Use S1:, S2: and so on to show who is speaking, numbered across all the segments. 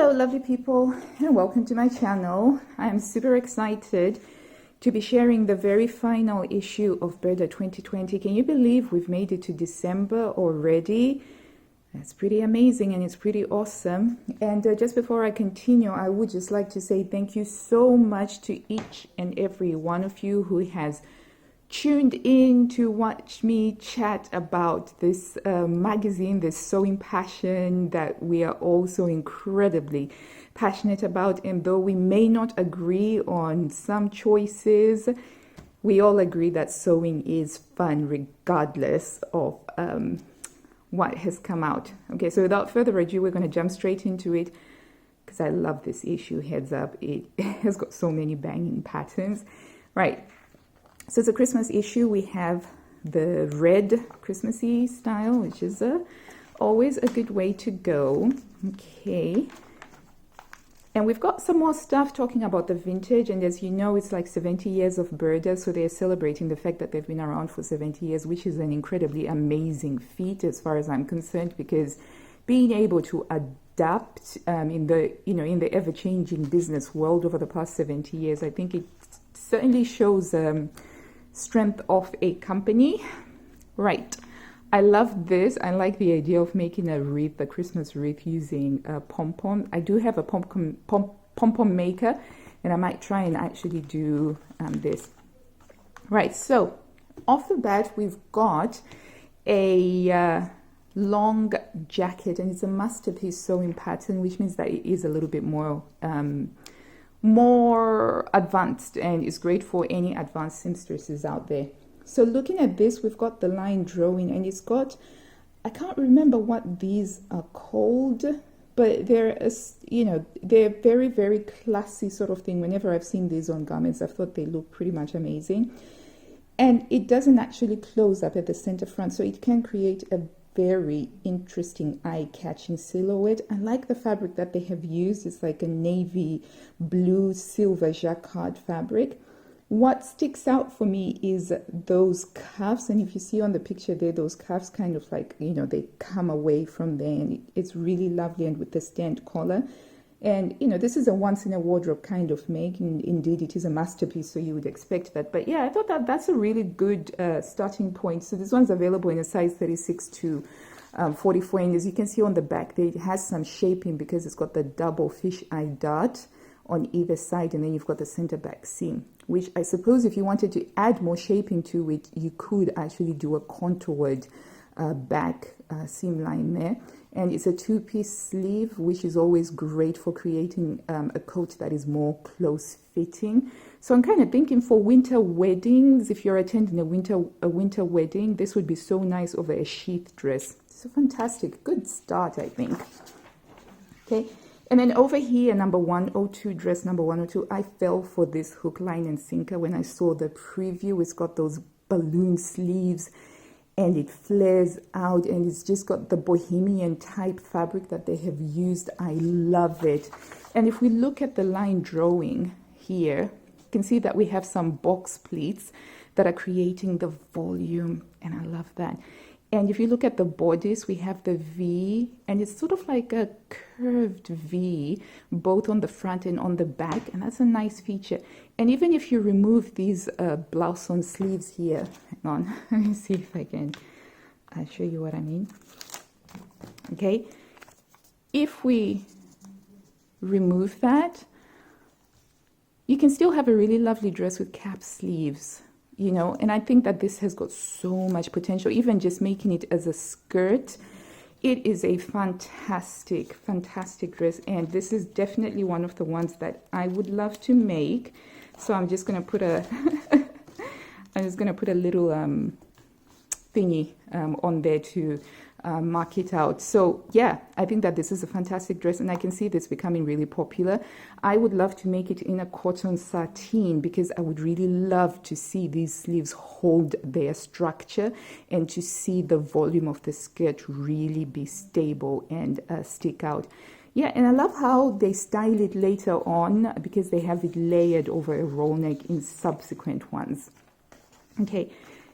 S1: Hello lovely people, and welcome to my channel. I am super excited to be sharing the very final issue of Burda 2020. Can you believe we've made it to December already? That's pretty amazing and it's pretty awesome. And just before I continue, I would just like to say thank you so much to each and every one of you who has tuned in to watch me chat about this magazine, this sewing passion that we are all so incredibly passionate about. And though we may not agree on some choices, we all agree that sewing is fun regardless of what has come out. Okay, so without further ado, we're going to jump straight into it because I love this issue. Heads up, it has got so many banging patterns. Right. So it's a Christmas issue. We have the red Christmassy style, which is always a good way to go. Okay. And we've got some more stuff talking about the vintage. And as you know, it's like 70 years of Burda. So they're celebrating the fact that they've been around for 70 years, which is an incredibly amazing feat as far as I'm concerned, because being able to adapt in the ever-changing business world over the past 70 years, I think it certainly shows strength of a company. Right. I love this. I like the idea of making a wreath, a Christmas wreath, using a pom-pom. I do have a pom-pom maker, and I might try and actually do this. Right. So off the bat, we've got a long jacket, and it's a masterpiece sewing pattern, which means that it is a little bit more advanced and is great for any advanced seamstresses out there. So looking at this, we've got the line drawing, and it's got, I can't remember what these are called, but they're very, very classy sort of thing. Whenever I've seen these on garments, I've thought they look pretty much amazing. And it doesn't actually close up at the center front, so it can create a very interesting eye-catching silhouette. I like the fabric that they have used. It's like a navy blue silver jacquard fabric. What sticks out for me is those cuffs, and if you see on the picture there, those cuffs kind of like, they come away from there, and it's really lovely, and with the stand collar. And this is a once in a wardrobe kind of make, and indeed it is a masterpiece, so you would expect that. But yeah, I thought that that's a really good starting point. So this one's available in a size 36 to 44, and as you can see on the back there, it has some shaping because it's got the double fish eye dart on either side, and then you've got the center back seam, which I suppose if you wanted to add more shaping to it, you could actually do a contoured back seam line there. And it's a two-piece sleeve, which is always great for creating a coat that is more close-fitting. So I'm kind of thinking for winter weddings, if you're attending a winter wedding, this would be so nice over a sheath dress. So fantastic. Good start, I think. Okay. And then over here, number 102, dress number 102, I fell for this hook, line, and sinker when I saw the preview. It's got those balloon sleeves, and it flares out, and it's just got the bohemian type fabric that they have used. I love it. And if we look at the line drawing here, you can see that we have some box pleats that are creating the volume, and I love that. And if you look at the bodice, we have the V, and it's sort of like a curved V, both on the front and on the back, and that's a nice feature. And even if you remove these blouse on sleeves here, hang on, let me see if I can show you what I mean. Okay, if we remove that, you can still have a really lovely dress with cap sleeves. And I think that this has got so much potential, even just making it as a skirt. It is a fantastic, fantastic dress, and this is definitely one of the ones that I would love to make. So I'm just going to put a little thingy on there to mark it out. So yeah, I think that this is a fantastic dress, and I can see this becoming really popular. I would love to make it in a cotton sateen because I would really love to see these sleeves hold their structure and to see the volume of the skirt really be stable and stick out. Yeah, and I love how they style it later on because they have it layered over a roll neck in subsequent ones. Okay,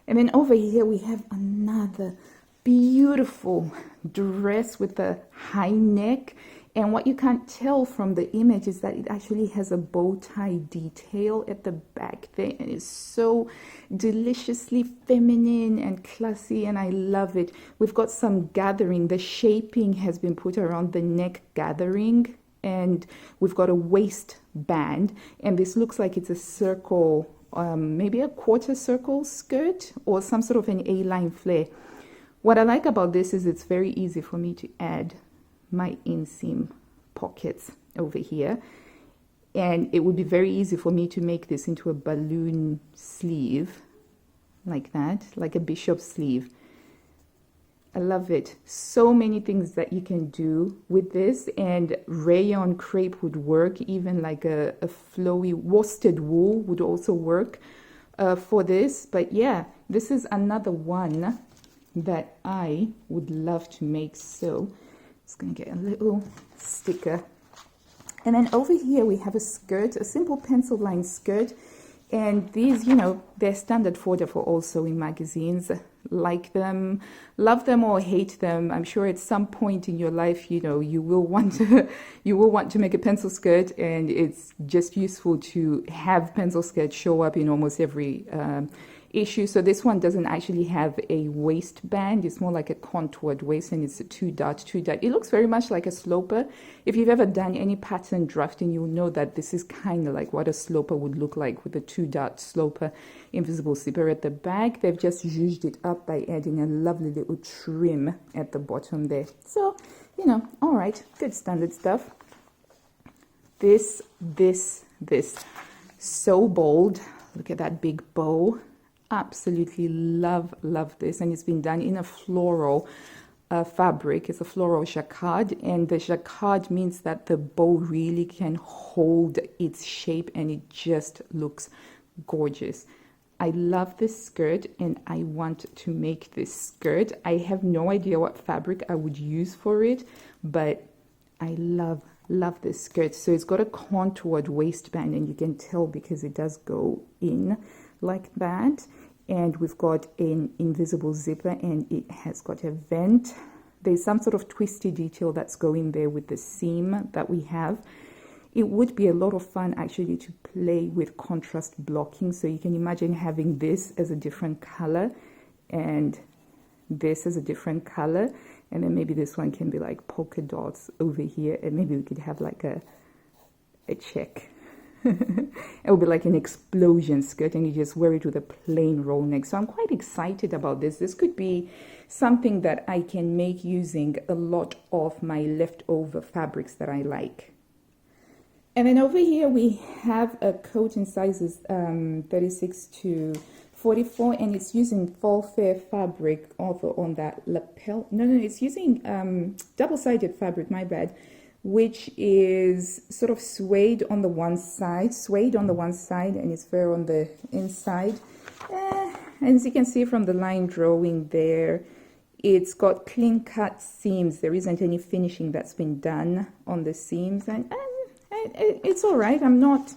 S1: and then over here we have another beautiful dress with a high neck And what you can't tell from the image is that it actually has a bow tie detail at the back there, and it's so deliciously feminine and classy, and I love it. We've got some gathering. The shaping has been put around the neck gathering, and we've got a waistband, and this looks like it's a circle, maybe a quarter circle skirt or some sort of an A-line flare. What I like about this is it's very easy for me to add my inseam pockets over here, and it would be very easy for me to make this into a balloon sleeve like that, like a bishop sleeve. I love it. So many things that you can do with this, and rayon crepe would work, even like a flowy worsted wool would also work for this. But yeah, this is another one that I would love to make. So just gonna get a little sticker, and then over here we have a skirt, a simple pencil line skirt, and these, you know, they're standard fodder for also in magazines. Like them, love them or hate them. I'm sure at some point in your life, you know, you will want to make a pencil skirt, and it's just useful to have pencil skirts show up in almost every issue. So this one doesn't actually have a waistband. It's more like a contoured waist, and it's a two dot. It looks very much like a sloper. If you've ever done any pattern drafting, you'll know that this is kind of like what a sloper would look like, with a two dot sloper invisible zipper at the back. They've just zhuzhed it up by adding a lovely little trim at the bottom there. So, you know, all right, good standard stuff. This, so bold. Look at that big bow. Absolutely love this, and it's been done in a floral fabric. It's a floral jacquard, and the jacquard means that the bow really can hold its shape, and it just looks gorgeous. I love this skirt, and I want to make this skirt. I have no idea what fabric I would use for it, but I love this skirt. So it's got a contoured waistband, and you can tell because it does go in like that, and we've got an invisible zipper, and it has got a vent. There's some sort of twisty detail that's going there with the seam that we have. It would be a lot of fun actually to play with contrast blocking. So you can imagine having this as a different color and this as a different color, and then maybe this one can be like polka dots over here, and maybe we could have like a check. It would be like an explosion skirt, and you just wear it with a plain roll neck. So I'm quite excited about this. This could be something that I can make using a lot of my leftover fabrics that I like. And then over here we have a coat in sizes 36 to 44, and it's using fall fair fabric over on that lapel. No, it's using double-sided fabric, my bad, which is sort of suede on the one side, and it's fair on the inside. And as you can see from the line drawing there, it's got clean cut seams. There isn't any finishing that's been done on the seams, and it's all right. I'm not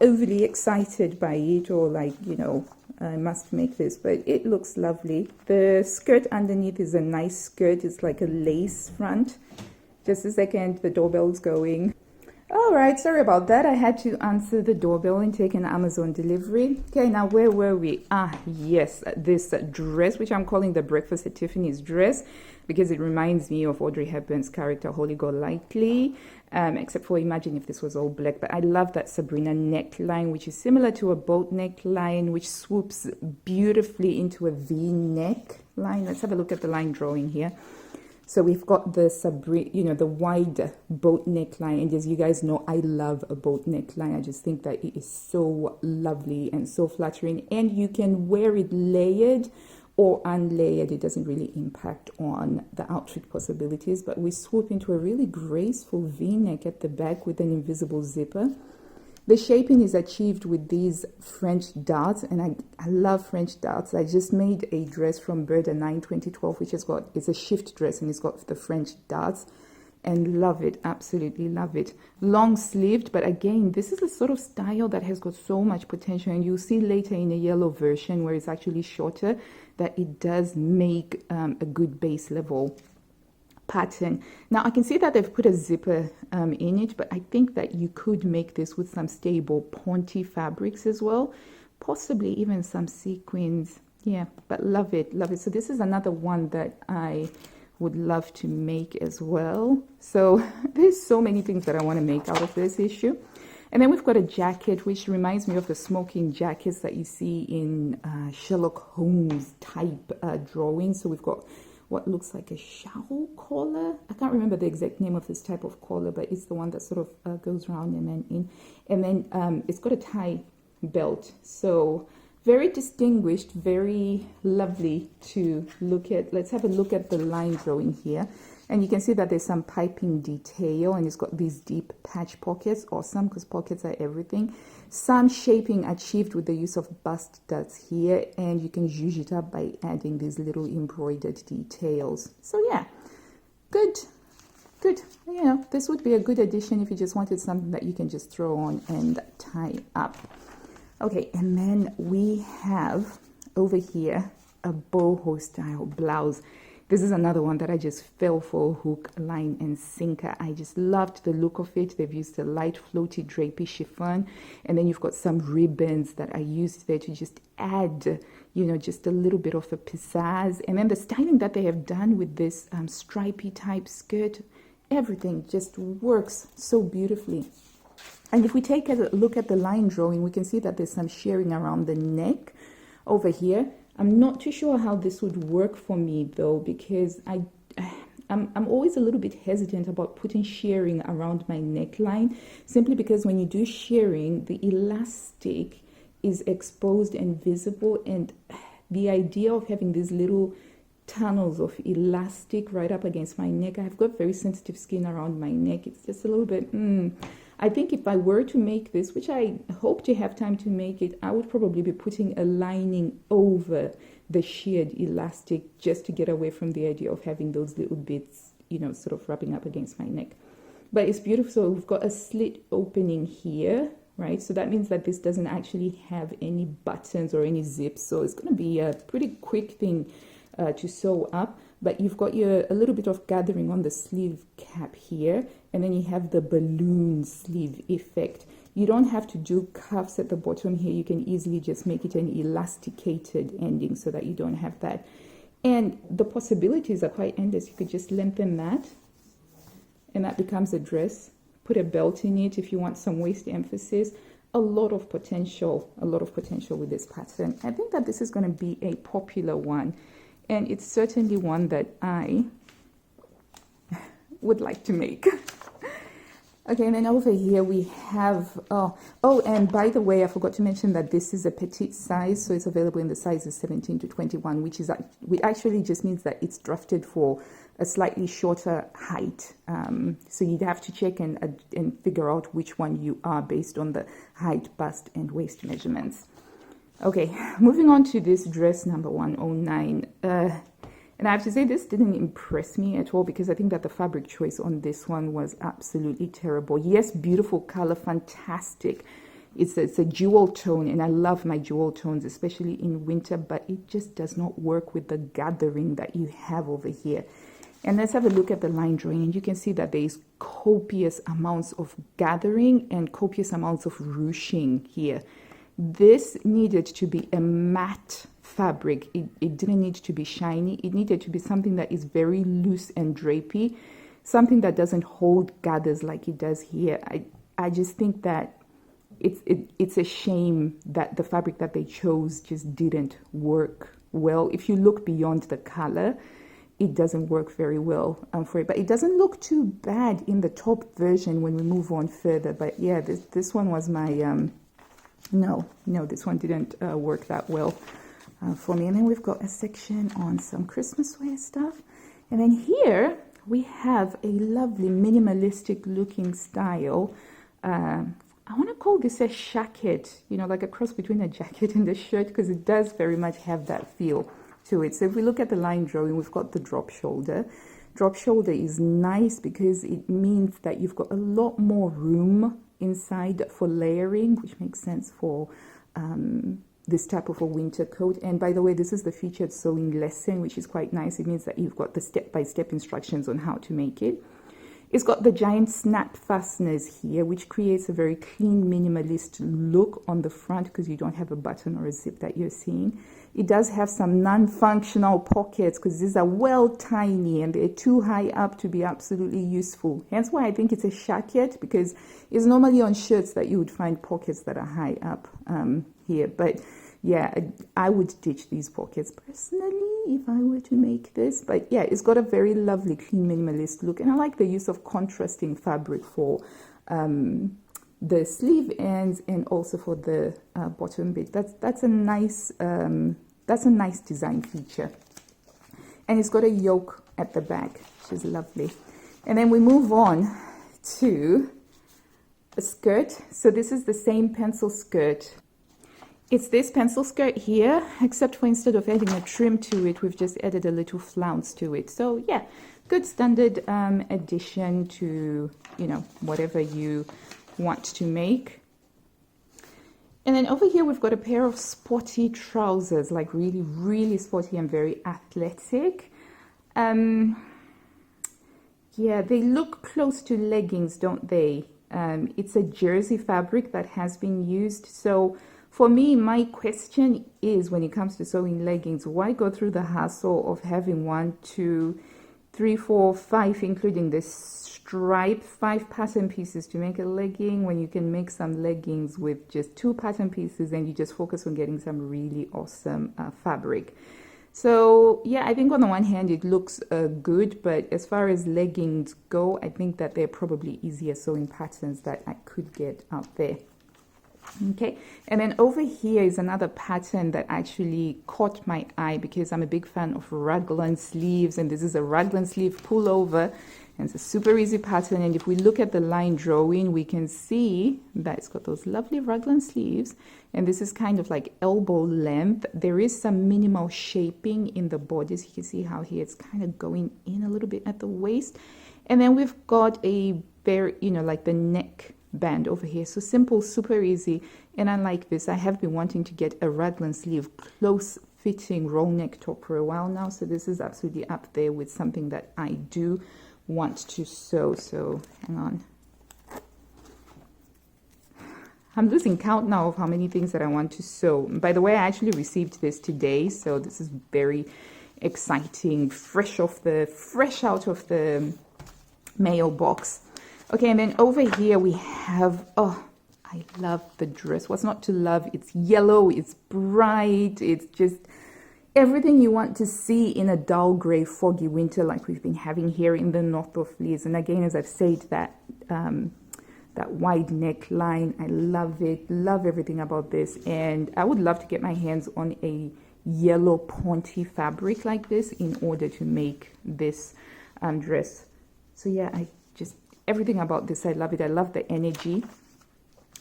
S1: overly excited by it, or like, you know, I must make this, but it looks lovely. The skirt underneath is a nice skirt. It's like a lace front. Just a second, the doorbell's going. All right, sorry about that. I had to answer the doorbell and take an Amazon delivery. Okay, now where were we? Yes, this dress, which I'm calling the Breakfast at Tiffany's dress, because it reminds me of Audrey Hepburn's character, Holly Golightly, except for imagine if this was all black. But I love that Sabrina neckline, which is similar to a boat neckline, which swoops beautifully into a V-neck line. Let's have a look at the line drawing here. So we've got the the wide boat neckline, and as you guys know, I love a boat neckline. I just think that it is so lovely and so flattering, and you can wear it layered or unlayered. It doesn't really impact on the outfit possibilities, but we swoop into a really graceful V-neck at the back with an invisible zipper. The shaping is achieved with these French darts, and I love French darts. I just made a dress from Burda 9 2012, which it's a shift dress, and it's got the French darts, and love it, absolutely love it. Long sleeved, but again, this is a sort of style that has got so much potential, and you'll see later in a yellow version where it's actually shorter that it does make a good base level pattern. Now I can see that they've put a zipper in it, but I think that you could make this with some stable ponte fabrics as well, possibly even some sequins. Yeah, but love it, love it. So this is another one that I would love to make as well. So there's so many things that I want to make out of this issue. And then we've got a jacket, which reminds me of the smoking jackets that you see in Sherlock Holmes type drawings. So we've got what looks like a shawl collar. I can't remember the exact name of this type of collar, but it's the one that sort of goes around and then in. And then it's got a tie belt. So very distinguished, very lovely to look at. Let's have a look at the line drawing here. And you can see that there's some piping detail, and it's got these deep patch pockets. Awesome, because pockets are everything. Some shaping achieved with the use of bust studs here, and you can zhuzh it up by adding these little embroidered details. So yeah, good. You know, this would be a good addition if you just wanted something that you can just throw on and tie up. Okay, and then we have over here a boho style blouse. This is another one that I just fell for hook, line, and sinker. I just loved the look of it. They've used a light floaty drapey chiffon, and then you've got some ribbons that are used there to just add, you know, just a little bit of a pizzazz. And then the styling that they have done with this stripy type skirt, everything just works so beautifully. And if we take a look at the line drawing, we can see that there's some shearing around the neck over here. I'm not too sure how this would work for me though, because I'm always a little bit hesitant about putting shearing around my neckline, simply because when you do shearing, the elastic is exposed and visible, and the idea of having these little tunnels of elastic right up against my neck, I've got very sensitive skin around my neck. It's just a little bit I think if I were to make this, which I hope to have time to make it, I would probably be putting a lining over the sheared elastic just to get away from the idea of having those little bits, you know, sort of rubbing up against my neck. But it's beautiful. So we've got a slit opening here, right? So that means that this doesn't actually have any buttons or any zips. So it's going to be a pretty quick thing to sew up. But you've got a little bit of gathering on the sleeve cap here, and then you have the balloon sleeve effect. You don't have to do cuffs at the bottom here. You can easily just make it an elasticated ending so that you don't have that. And the possibilities are quite endless. You could just lengthen that, and that becomes a dress. Put a belt in it if you want some waist emphasis. A lot of potential with this pattern. I think that this is going to be a popular one. And it's certainly one that I would like to make. Okay, and then over here we have, and by the way, I forgot to mention that this is a petite size, so it's available in the sizes 17 to 21, which actually just means that it's drafted for a slightly shorter height. So you'd have to check and figure out which one you are based on the height, bust, and waist measurements. Okay, moving on to this dress number 109. And I have to say this didn't impress me at all, because I think that the fabric choice on this one was absolutely terrible. Yes, beautiful color, fantastic. It's a jewel tone, and I love my jewel tones, especially in winter, but it just does not work with the gathering that you have over here. And let's have a look at the line drawing, and you can see that there is copious amounts of gathering and copious amounts of ruching here. This needed to be a matte fabric. It didn't need to be shiny. It needed to be something that is very loose and drapey, something that doesn't hold gathers like it does here. I just think that it's a shame that the fabric that they chose just didn't work well. If you look beyond the color, it doesn't work very well for it. But it doesn't look too bad in the top version when we move on further. But yeah, this one was my... No, this one didn't work that well for me. And then we've got a section on some Christmas wear stuff. And then here we have a lovely minimalistic looking style. I want to call this a shacket, you know, like a cross between a jacket and a shirt, because it does very much have that feel to it. So if we look at the line drawing, we've got the drop shoulder. Drop shoulder is nice because it means that you've got a lot more room inside for layering, which makes sense for this type of a winter coat. And by the way, this is the featured sewing lesson, which is quite nice. It means that you've got the step-by-step instructions on how to make it. It's got the giant snap fasteners here, which creates a very clean minimalist look on the front because you don't have a button or a zip that you're seeing. It does have some non-functional pockets because these are well tiny and they're too high up to be absolutely useful. Hence why I think it's a shacket, because it's normally on shirts that you would find pockets that are high up here. But yeah, I would ditch these pockets personally if I were to make this. But yeah, it's got a very lovely, clean, minimalist look. And I like the use of contrasting fabric for the sleeve ends and also for the bottom bit. That's a nice design feature. And it's got a yoke at the back, which is lovely. And then we move on to a skirt. So this is the same pencil skirt. It's this pencil skirt here, except for instead of adding a trim to it, we've just added a little flounce to it. So yeah, good standard addition to, you know, whatever you want to make. And then over here, we've got a pair of sporty trousers, like really, really sporty and very athletic. Yeah, they look close to leggings, don't they? It's a jersey fabric that has been used. So for me, my question is, when it comes to sewing leggings, why go through the hassle of having 1, 2, 3, 4, 5, including this stripe, 5 pattern pieces to make a legging, when you can make some leggings with just 2 pattern pieces and you just focus on getting some really awesome fabric. So yeah, I think on the one hand it looks good, but as far as leggings go, I think that they're probably easier sewing patterns that I could get out there. Okay, and then over here is another pattern that actually caught my eye because I'm a big fan of raglan sleeves, and this is a raglan sleeve pullover, and it's a super easy pattern. And if we look at the line drawing, we can see that it's got those lovely raglan sleeves, and this is kind of like elbow length. There is some minimal shaping in the bodice. You can see how here it's kind of going in a little bit at the waist, and then we've got a very, you know, like the neck band over here. So simple, super easy. And unlike this, I have been wanting to get a raglan sleeve close fitting roll neck top for a while now. So this is absolutely up there with something that I do want to sew. So hang on. I'm losing count now of how many things that I want to sew. By the way, I actually received this today. So this is very exciting, fresh out of the mailbox. Okay, and then over here we have, oh, I love the dress. What's not to love? It's yellow, it's bright, it's just everything you want to see in a dull gray, foggy winter like we've been having here in the north of Leeds. And again, as I've said, that wide neckline, I love it, love everything about this. And I would love to get my hands on a yellow ponty fabric like this in order to make this dress. So yeah, everything about this, I love it. I love the energy.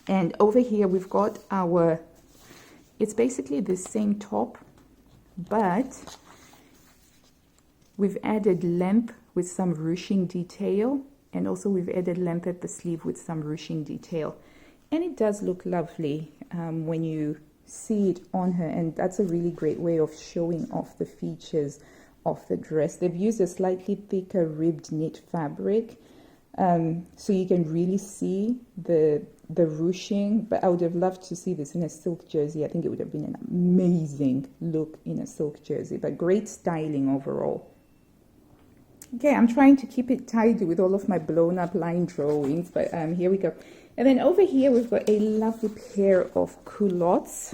S1: And over here, we've got it's basically the same top, but we've added length with some ruching detail. And also we've added length at the sleeve with some ruching detail. And it does look lovely when you see it on her. And that's a really great way of showing off the features of the dress. They've used a slightly thicker ribbed knit fabric. So you can really see the ruching, but I would have loved to see this in a silk jersey. I think it would have been an amazing look in a silk jersey, but great styling overall. Okay, I'm trying to keep it tidy with all of my blown up line drawings, but here we go. And then over here, we've got a lovely pair of culottes.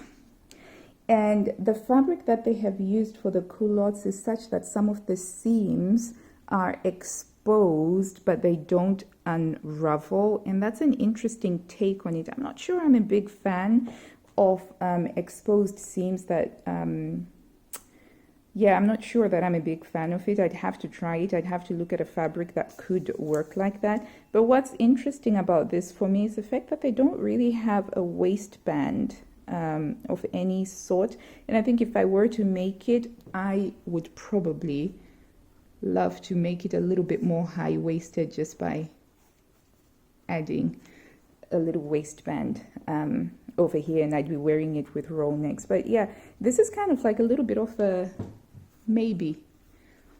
S1: And the fabric that they have used for the culottes is such that some of the seams are exposed, but they don't unravel. And that's an interesting take on it. I'm not sure I'm a big fan of exposed seams that... Yeah, I'm not sure that I'm a big fan of it. I'd have to try it. I'd have to look at a fabric that could work like that. But what's interesting about this for me is the fact that they don't really have a waistband of any sort. And I think if I were to make it, I would probably love to make it a little bit more high-waisted just by adding a little waistband over here, and I'd be wearing it with roll necks. But yeah, this is kind of like a little bit of a maybe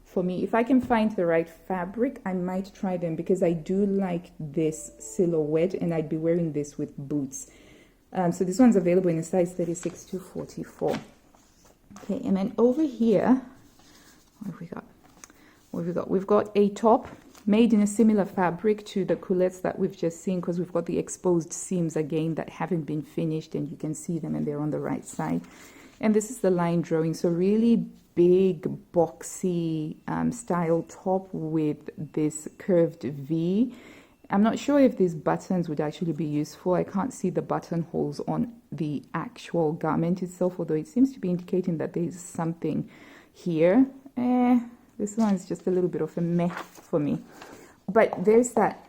S1: for me. If I can find the right fabric, I might try them, because I do like this silhouette, and I'd be wearing this with boots. So this one's available in a size 36 to 44. Okay, and then over here, what have we got? What have we got? We've got a top made in a similar fabric to the culottes that we've just seen, because we've got the exposed seams again that haven't been finished, and you can see them, and they're on the right side. And this is the line drawing, so really big boxy style top with this curved V. I'm not sure if these buttons would actually be useful. I can't see the buttonholes on the actual garment itself, although it seems to be indicating that there's something here. This one's just a little bit of a meh for me. But there's that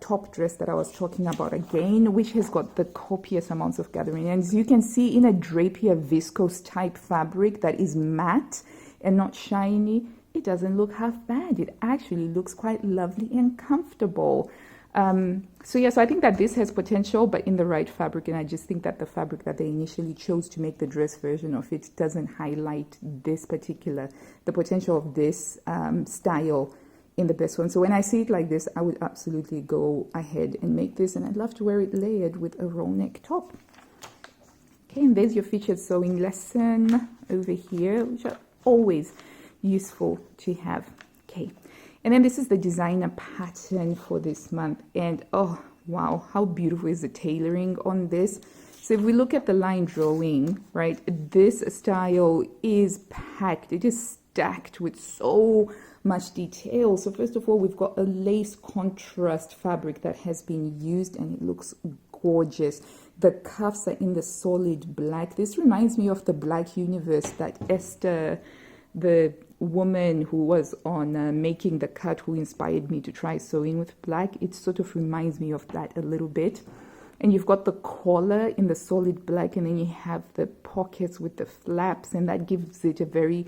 S1: top dress that I was talking about again, which has got the copious amounts of gathering. And as you can see, in a drapier viscose type fabric that is matte and not shiny, it doesn't look half bad. It actually looks quite lovely and comfortable. So yes, I think that this has potential, but in the right fabric. And I just think that the fabric that they initially chose to make the dress version of it doesn't highlight this particular, the potential of this style in the best one. So when I see it like this, I would absolutely go ahead and make this, and I'd love to wear it layered with a roll neck top. Okay, and there's your featured sewing lesson over here, which are always useful to have. Okay, and then this is the designer pattern for this month, and oh wow, how beautiful is the tailoring on this. So if we look at the line drawing, right, this style is packed, it is stacked with so much detail. So first of all, we've got a lace contrast fabric that has been used, and it looks gorgeous. The cuffs are in the solid black. This reminds me of the Black Universe that Esther, the woman who was on Making the Cut, who inspired me to try sewing with black. It sort of reminds me of that a little bit. And you've got the collar in the solid black, and then you have the pockets with the flaps, and that gives it a very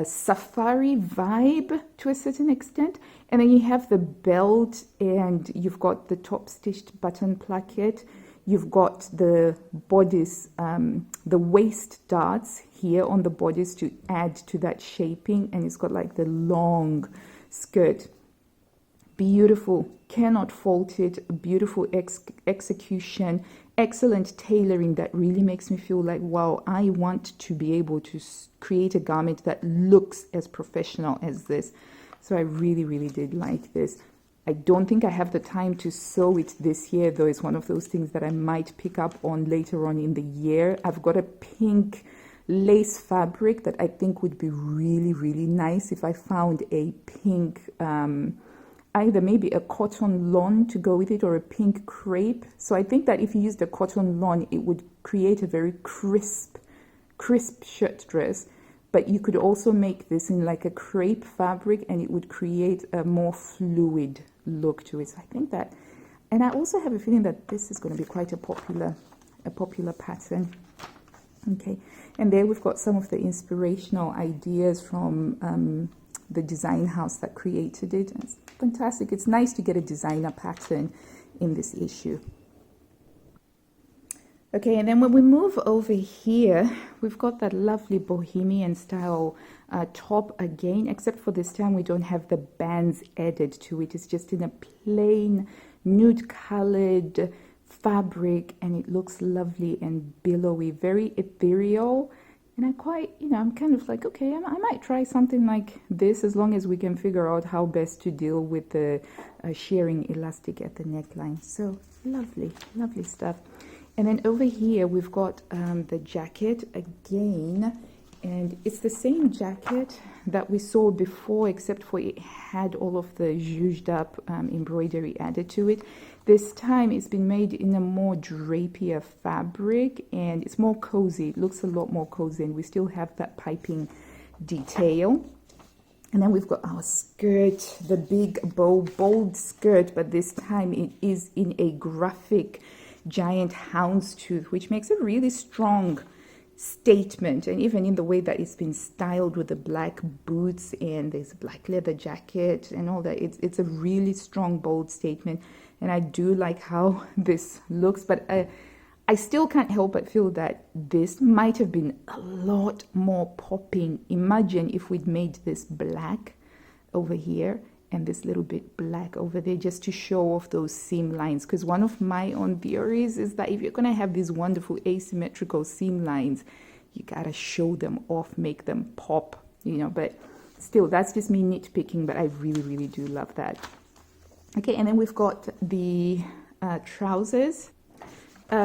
S1: safari vibe to a certain extent. And then you have the belt, and you've got the top stitched button placket. You've got the bodice, the waist darts here on the bodice to add to that shaping, and it's got like the long skirt. Beautiful, cannot fault it. Beautiful execution, excellent tailoring that really makes me feel like, wow, I want to be able to create a garment that looks as professional as this. So I really, really did like this. I don't think I have the time to sew it this year, though. It's one of those things that I might pick up on later on in the year. I've got a pink lace fabric that I think would be really, really nice if I found a pink, either maybe a cotton lawn to go with it, or a pink crepe. So I think that if you used a cotton lawn, it would create a very crisp shirt dress. But you could also make this in like a crepe fabric, and it would create a more fluid look to it. So I think that, and I also have a feeling that this is going to be quite a popular pattern. Okay, and there we've got some of the inspirational ideas from the design house that created it. It's fantastic. It's nice to get a designer pattern in this issue. Okay, and then when we move over here, we've got that lovely bohemian style top again, except for this time we don't have the bands added to it. It's just in a plain nude colored fabric, and it looks lovely and billowy, very ethereal. And I quite, I'm kind of like, okay, I might try something like this, as long as we can figure out how best to deal with the shearing elastic at the neckline. So lovely, lovely stuff. And then over here, we've got the jacket again, and it's the same jacket that we saw before, except for it had all of the zhuzhed up embroidery added to it. This time it's been made in a more drapier fabric, and it's more cozy. It looks a lot more cozy, and we still have that piping detail. And then we've got our skirt, the big bold skirt, but this time it is in a graphic giant houndstooth, which makes a really strong statement. And even in the way that it's been styled with the black boots, and there's a black leather jacket and all that, it's a really strong, bold statement. And I do like how this looks, but I still can't help but feel that this might have been a lot more popping. Imagine if we'd made this black over here and this little bit black over there, just to show off those seam lines. Because one of my own theories is that if you're going to have these wonderful asymmetrical seam lines, you got to show them off, make them pop, you know. But still, that's just me nitpicking, but I really, really do love that. Okay, and then we've got the trousers.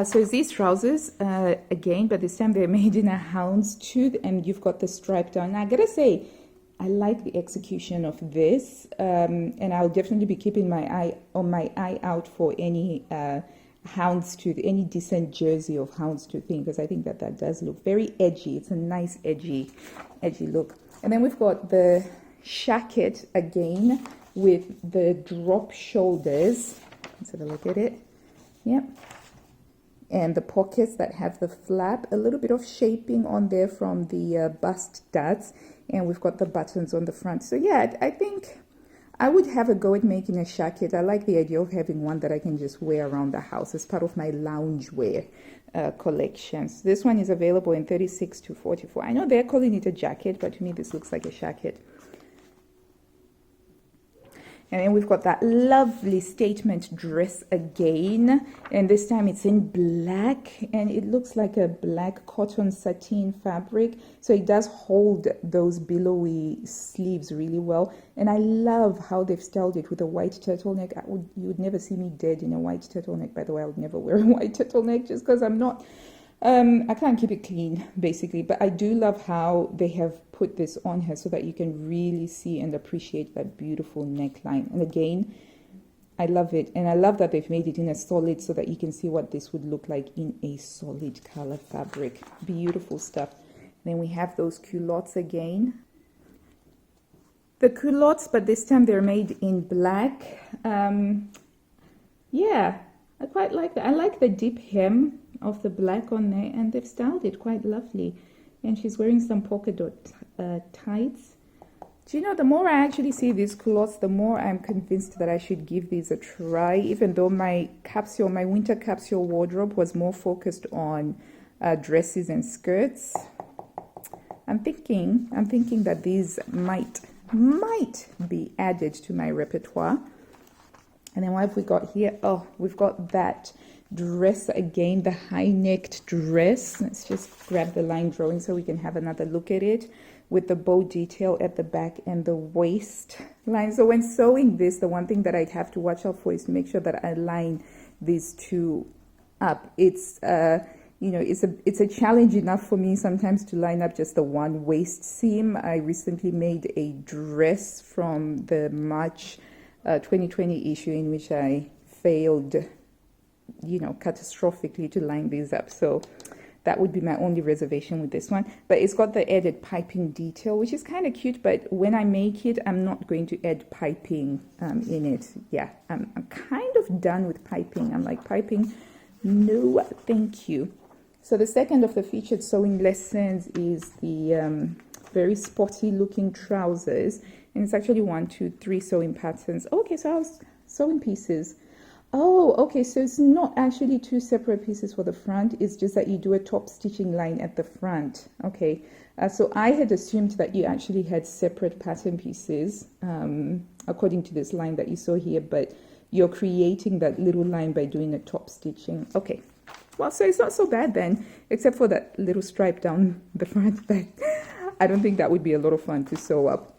S1: So these trousers, again, but this time they're made in a houndstooth, and you've got the stripe down. Now, I gotta say, I like the execution of this, and I'll definitely be keeping my eye out for any houndstooth, any decent jersey of houndstooth thing, because I think that does look very edgy. It's a nice edgy look. And then we've got the shacket again with the drop shoulders. Let's have a look at it. Yep. And the pockets that have the flap, a little bit of shaping on there from the bust studs, and we've got the buttons on the front. So yeah, I think I would have a go at making a shacket. I like the idea of having one that I can just wear around the house as part of my loungewear collections. This one is available in 36 to 44. I know they're calling it a jacket, but to me this looks like a shacket. And then we've got that lovely statement dress again, and this time it's in black, and it looks like a black cotton sateen fabric, so it does hold those billowy sleeves really well. And I love how they've styled it with a white turtleneck. You would never see me dead in a white turtleneck. By the way, I would never wear a white turtleneck just because I'm not I can't keep it clean, basically, but I do love how they have put this on her so that you can really see and appreciate that beautiful neckline. And again, I love it, and I love that they've made it in a solid so that you can see what this would look like in a solid color fabric. Beautiful stuff. Then we have those culottes again. The culottes, but this time they're made in black. Yeah, I quite like that. I like the deep hem of the black on there, and they've styled it quite lovely. And she's wearing some polka dot tights. Do you know, the more I actually see these culottes, the more I'm convinced that I should give these a try, even though my winter capsule wardrobe was more focused on dresses and skirts. I'm thinking that these might be added to my repertoire. And then what have we got here? Oh, we've got that dress again, the high-necked dress. Let's just grab the line drawing so we can have another look at it, with the bow detail at the back and the waist line. So when sewing this, the one thing that I'd have to watch out for is to make sure that I line these two up. It's you know, it's a challenge enough for me sometimes to line up just the one waist seam. I recently made a dress from the March 2020 issue in which I failed, you know, catastrophically to line these up. So that would be my only reservation with this one. But it's got the added piping detail, which is kind of cute, but when I make it, I'm not going to add piping in it. Yeah, I'm kind of done with piping. I'm like, piping, no thank you. So the second of the featured sewing lessons is the very sporty looking trousers, and it's actually 1, 2, 3 sewing patterns. Okay, so I was sewing pieces. Oh, okay, so it's not actually 2 separate pieces for the front. It's just that you do a top stitching line at the front. Okay, so I had assumed that you actually had separate pattern pieces according to this line that you saw here, but you're creating that little line by doing a top stitching. Okay, well, so it's not so bad then, except for that little stripe down the front, but I don't think that would be a lot of fun to sew up.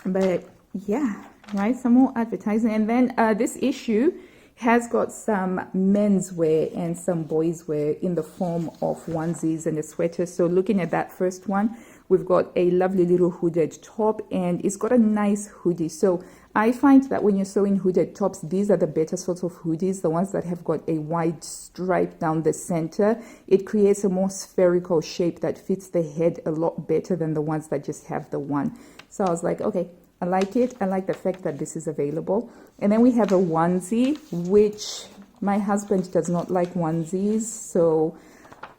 S1: But yeah, right, some more advertising. And then this issue has got some menswear and some boys wear in the form of onesies and a sweater. So looking at that first one, we've got a lovely little hooded top, and it's got a nice hoodie. So I find that when you're sewing hooded tops, these are the better sorts of hoodies, the ones that have got a wide stripe down the center. It creates a more spherical shape that fits the head a lot better than the ones that just have the one. So I was like, okay, I like it. I like the fact that this is available. And then we have a onesie, which my husband does not like onesies. So,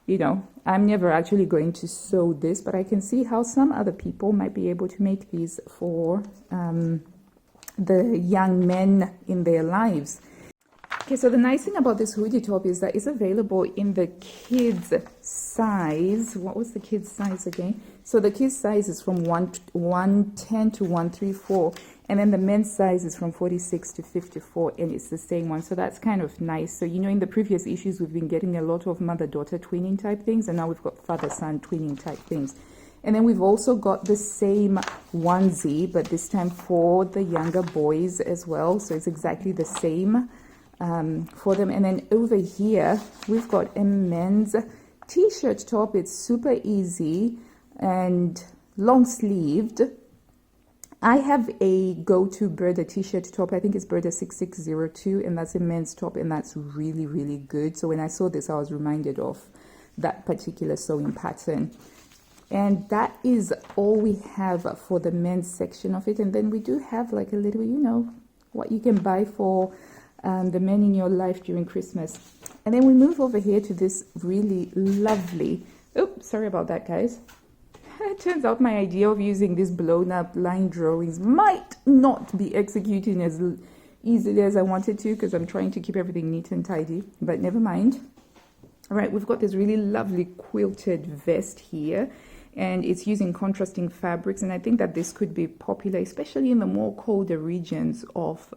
S1: you know, I'm never actually going to sew this, but I can see how some other people might be able to make these for the young men in their lives. Okay, so the nice thing about this hoodie top is that it's available in the kids size. What was the kids size again? So the kids size is from 110 to 134, and then the men's size is from 46 to 54, and it's the same one. So that's kind of nice. So, you know, in the previous issues, we've been getting a lot of mother-daughter twinning type things, and now we've got father-son twinning type things. And then we've also got the same onesie, but this time for the younger boys as well. So it's exactly the same for them. And then over here, we've got a men's t-shirt top. It's super easy and long sleeved. I have a go-to Burda t-shirt top. I think it's Burda 6602, and that's a men's top, and that's really, really good. So when I saw this, I was reminded of that particular sewing pattern. And that is all we have for the men's section of it. And then we do have like a little, you know, what you can buy for the men in your life during Christmas. And then we move over here to this really lovely, oops, sorry about that, guys. It turns out my idea of using these blown up line drawings might not be executing as easily as I wanted to, because I'm trying to keep everything neat and tidy, but never mind. All right, we've got this really lovely quilted vest here, and it's using contrasting fabrics, and I think that this could be popular, especially in the more colder regions of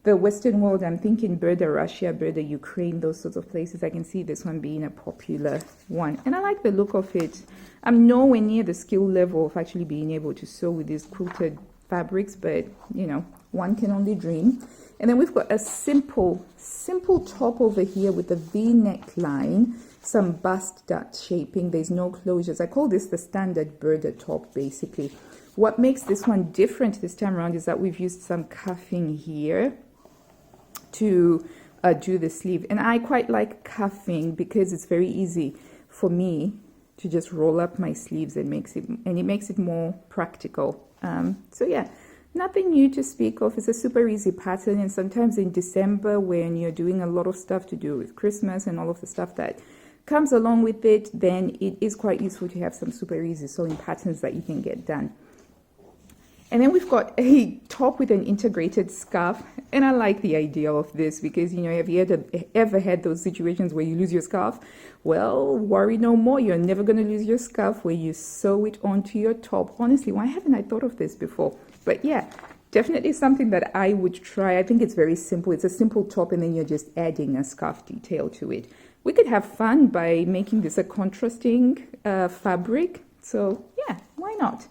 S1: the Western world. I'm thinking Burda Russia, Burda Ukraine, those sorts of places. I can see this one being a popular one, and I like the look of it. I'm nowhere near the skill level of actually being able to sew with these quilted fabrics, but you know, one can only dream. And then we've got a simple top over here with a V-neck line, some bust dot shaping. There's no closures. I call this the standard Burda top, basically. What makes this one different this time around is that we've used some cuffing here to do the sleeve. And I quite like cuffing because it's very easy for me to just roll up my sleeves and it makes it more practical. So yeah, nothing new to speak of. It's a super easy pattern, and sometimes in December when you're doing a lot of stuff to do with Christmas and all of the stuff that comes along with it, then it is quite useful to have some super easy sewing patterns that you can get done. And then we've got a top with an integrated scarf, and I like the idea of this because, you know, have you ever had those situations where you lose your scarf? Well, worry no more. You're never going to lose your scarf where you sew it onto your top. Honestly, why haven't I thought of this before? But yeah, definitely something that I would try. I think it's very simple. It's a simple top, and then you're just adding a scarf detail to it. We could have fun by making this a contrasting fabric. So yeah, why not?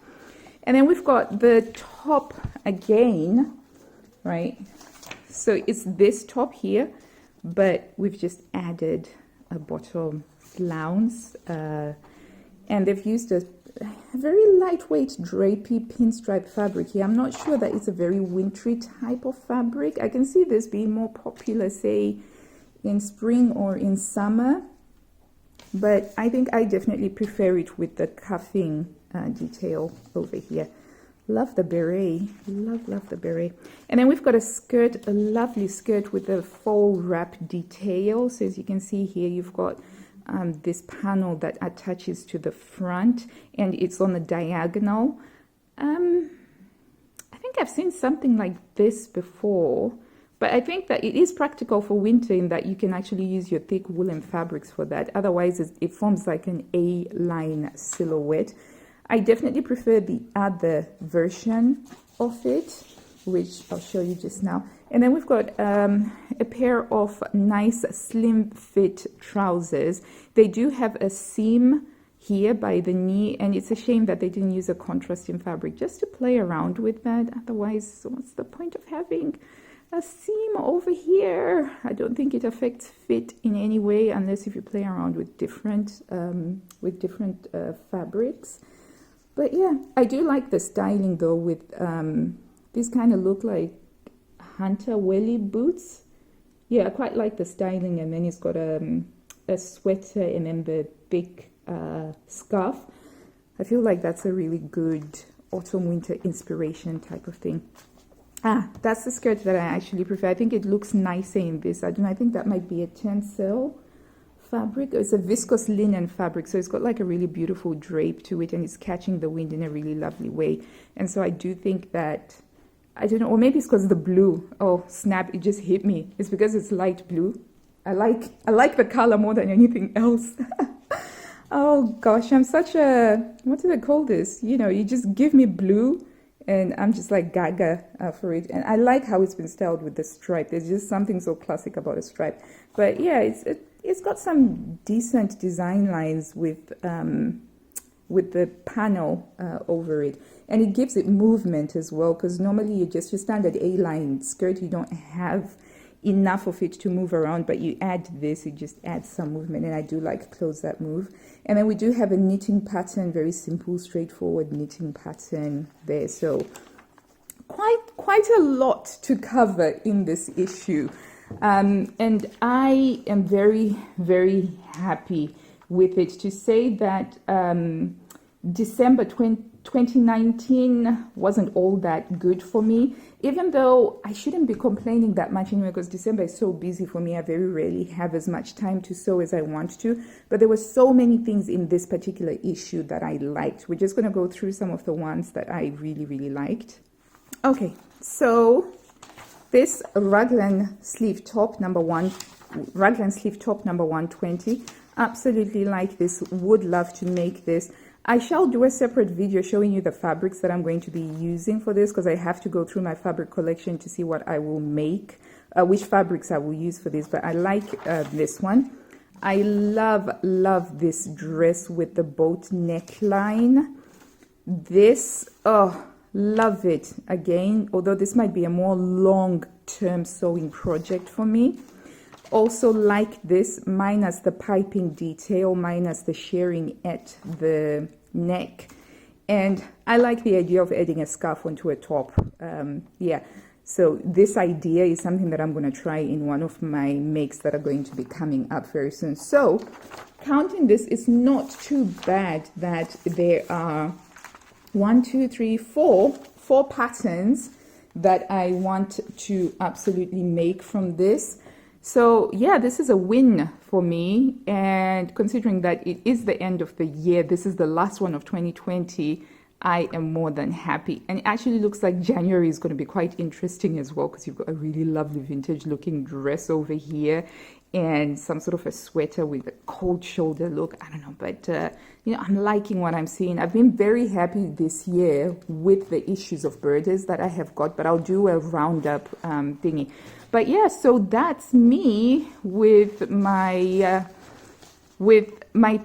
S1: And then we've got the top again, right? So it's this top here, but we've just added a bottom flounce. And they've used a very lightweight drapey pinstripe fabric here. I'm not sure that it's a very wintry type of fabric. I can see this being more popular, say, in spring or in summer. But I think I definitely prefer it with the cuffing detail over here. Love the beret. Love the beret. And then we've got a skirt, a lovely skirt with a faux wrap detail. So as you can see here, you've got this panel that attaches to the front, and it's on a diagonal. I think I've seen something like this before, but I think that it is practical for winter in that you can actually use your thick woolen fabrics for that. Otherwise, it forms like an A-line silhouette. I definitely prefer the other version of it, which I'll show you just now. And then we've got a pair of nice slim fit trousers. They do have a seam here by the knee, and it's a shame that they didn't use a contrasting fabric just to play around with that. Otherwise, what's the point of having a seam over here? I don't think it affects fit in any way, unless if you play around with different fabrics. But yeah, I do like the styling though with these kind of look like hunter welly boots. Yeah, I quite like the styling. And then it's got a sweater and then the big scarf. I feel like that's a really good autumn winter inspiration type of thing. That's the skirt that I actually prefer. I think it looks nicer in this. I think that might be a tencel fabric. It's a viscose linen fabric, so it's got like a really beautiful drape to it, and it's catching the wind in a really lovely way. And so I do think that I don't know, or maybe it's because of the blue. Oh, snap, it just hit me. It's because it's light blue. I like the color more than anything else. Oh gosh, I'm such a, what do they call this? You know, you just give me blue and I'm just like gaga for it. And I like how it's been styled with the stripe. There's just something so classic about a stripe. But yeah, it's got some decent design lines with the panel over it. And it gives it movement as well, because normally you just your standard A-line skirt, you don't have enough of it to move around, but you add this, it just adds some movement, and I do like clothes that move. And then we do have a knitting pattern, very simple, straightforward knitting pattern there. So quite a lot to cover in this issue. And I am very, very happy with it. To say that December 2019 wasn't all that good for me, even though I shouldn't be complaining that much anyway, because December is so busy for me. I very rarely have as much time to sew as I want to, but there were so many things in this particular issue that I liked. We're just going to go through some of the ones that I really, really liked. Okay, so this raglan sleeve top number 120, absolutely like this, would love to make this. I shall do a separate video showing you the fabrics that I'm going to be using for this, because I have to go through my fabric collection to see what I will make, which fabrics I will use for this. But I like this one. I love this dress with the boat neckline. This, oh, love it again, although this might be a more long-term sewing project for me. Also like this, minus the piping detail, minus the shirring at the neck. And I like the idea of adding a scarf onto a top. Yeah, so this idea is something that I'm going to try in one of my makes that are going to be coming up very soon. So counting this, it's not too bad that there are 4 patterns that I want to absolutely make from this. So yeah, this is a win for me, and considering that it is the end of the year, this is the last one of 2020, I am more than happy. And it actually looks like January is going to be quite interesting as well, because you've got a really lovely vintage looking dress over here and some sort of a sweater with a cold shoulder look. I don't know, but you know, I'm liking what I'm seeing. I've been very happy this year with the issues of Burdas that I have got, but I'll do a roundup thingy. But yeah, so that's me with my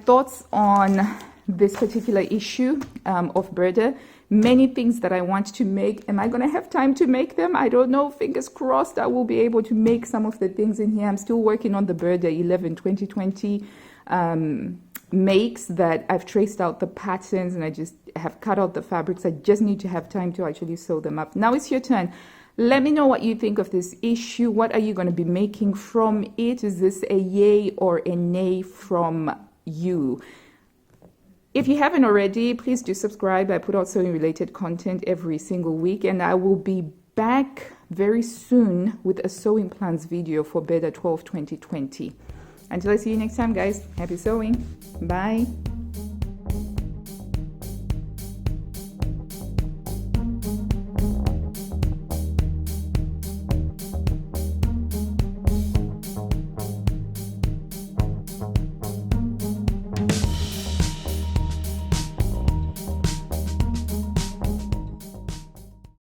S1: thoughts on this particular issue of Burda. Many things that I want to make. Am I going to have time to make them? I don't know. Fingers crossed I will be able to make some of the things in here. I'm still working on the Burda 11 2020 makes that I've traced out the patterns, and I just have cut out the fabrics. I just need to have time to actually sew them up. Now it's your turn. Let me know what you think of this issue. What are you going to be making from it? Is this a yay or a nay from you? If you haven't already, please do subscribe. I put out sewing related content every single week, and I will be back very soon with a sewing plans video for Burda 12 2020. Until I see you next time, guys, happy sewing. Bye.